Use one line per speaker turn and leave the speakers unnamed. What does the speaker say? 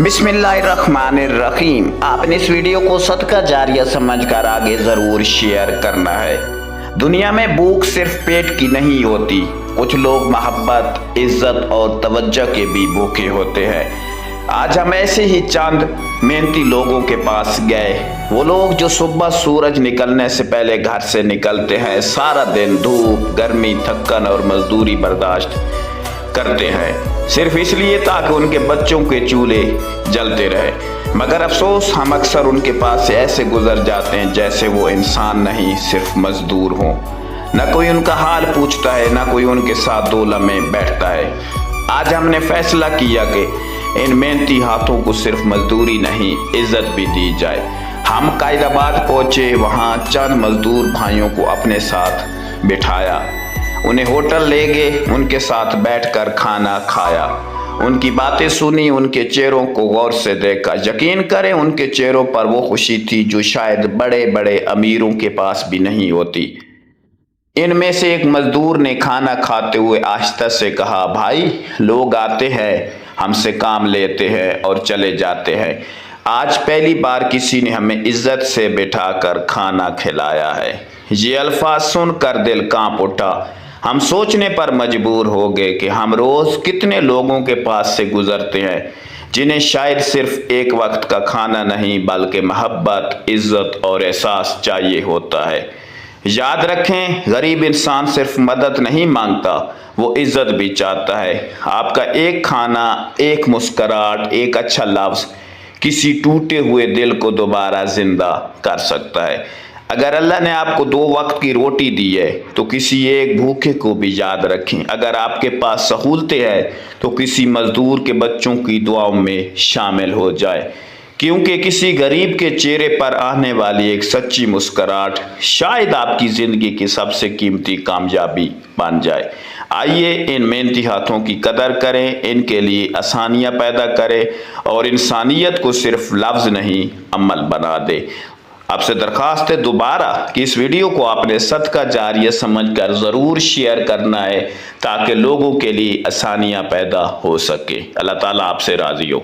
بسم اللہ الرحمن الرحیم۔ آپ نے اس ویڈیو کو صدقہ جاریہ سمجھ کر آگے ضرور شیئر کرنا ہے۔ دنیا میں بھوک صرف پیٹ کی نہیں ہوتی، کچھ لوگ محبت، عزت اور توجہ کے بھی بھوکے ہوتے ہیں۔ آج ہم ایسے ہی چند محنتی لوگوں کے پاس گئے، وہ لوگ جو صبح سورج نکلنے سے پہلے گھر سے نکلتے ہیں، سارا دن دھوپ، گرمی، تھکن اور مزدوری برداشت کرتے ہیں، صرف اس لیے تاکہ ان کے بچوں کے چولہے جلتے رہے۔ مگر افسوس، ہم اکثر ان کے پاس سے ایسے گزر جاتے ہیں جیسے وہ انسان نہیں، صرف مزدور ہوں۔ نہ کوئی ان کا حال پوچھتا ہے، نہ کوئی ان کے ساتھ دو لمحے بیٹھتا ہے۔ آج ہم نے فیصلہ کیا کہ ان محنتی ہاتھوں کو صرف مزدوری نہیں، عزت بھی دی جائے۔ ہم قائد آباد پہنچے، وہاں چند مزدور بھائیوں کو اپنے ساتھ بٹھایا، انہیں ہوٹل لے گئے، ان کے ساتھ بیٹھ کر کھانا کھایا، ان کی باتیں سنی، ان کے چہروں کو غور سے دیکھا۔ یقین کریں، ان کے چہروں پر وہ خوشی تھی جو شاید بڑے بڑے امیروں کے پاس بھی نہیں ہوتی۔ ان میں سے ایک مزدور نے کھانا کھاتے ہوئے آہستہ سے کہا، بھائی، لوگ آتے ہیں، ہم سے کام لیتے ہیں اور چلے جاتے ہیں، آج پہلی بار کسی نے ہمیں عزت سے بٹھا کر کھانا کھلایا ہے۔ یہ الفاظ سن کر دل کانپ اٹھا۔ ہم سوچنے پر مجبور ہو گئے کہ ہم روز کتنے لوگوں کے پاس سے گزرتے ہیں جنہیں شاید صرف ایک وقت کا کھانا نہیں بلکہ محبت، عزت اور احساس چاہیے ہوتا ہے۔ یاد رکھیں، غریب انسان صرف مدد نہیں مانگتا، وہ عزت بھی چاہتا ہے۔ آپ کا ایک کھانا، ایک مسکراہٹ، ایک اچھا لفظ کسی ٹوٹے ہوئے دل کو دوبارہ زندہ کر سکتا ہے۔ اگر اللہ نے آپ کو 2 وقت کی روٹی دی ہے تو کسی ایک بھوکے کو بھی یاد رکھیں۔ اگر آپ کے پاس سہولتیں ہیں تو کسی مزدور کے بچوں کی دعاؤں میں شامل ہو جائے، کیونکہ کسی غریب کے چہرے پر آنے والی ایک سچی مسکراہٹ شاید آپ کی زندگی کی سب سے قیمتی کامیابی بن جائے۔ آئیے ان محنتی ہاتھوں کی قدر کریں، ان کے لیے آسانیاں پیدا کریں اور انسانیت کو صرف لفظ نہیں، عمل بنا دیں۔ آپ سے درخواست ہے دوبارہ کہ اس ویڈیو کو آپ نے صدقہ جاریہ سمجھ کر ضرور شیئر کرنا ہے تاکہ لوگوں کے لیے آسانیاں پیدا ہو سکے۔ اللہ تعالیٰ آپ سے راضی ہو۔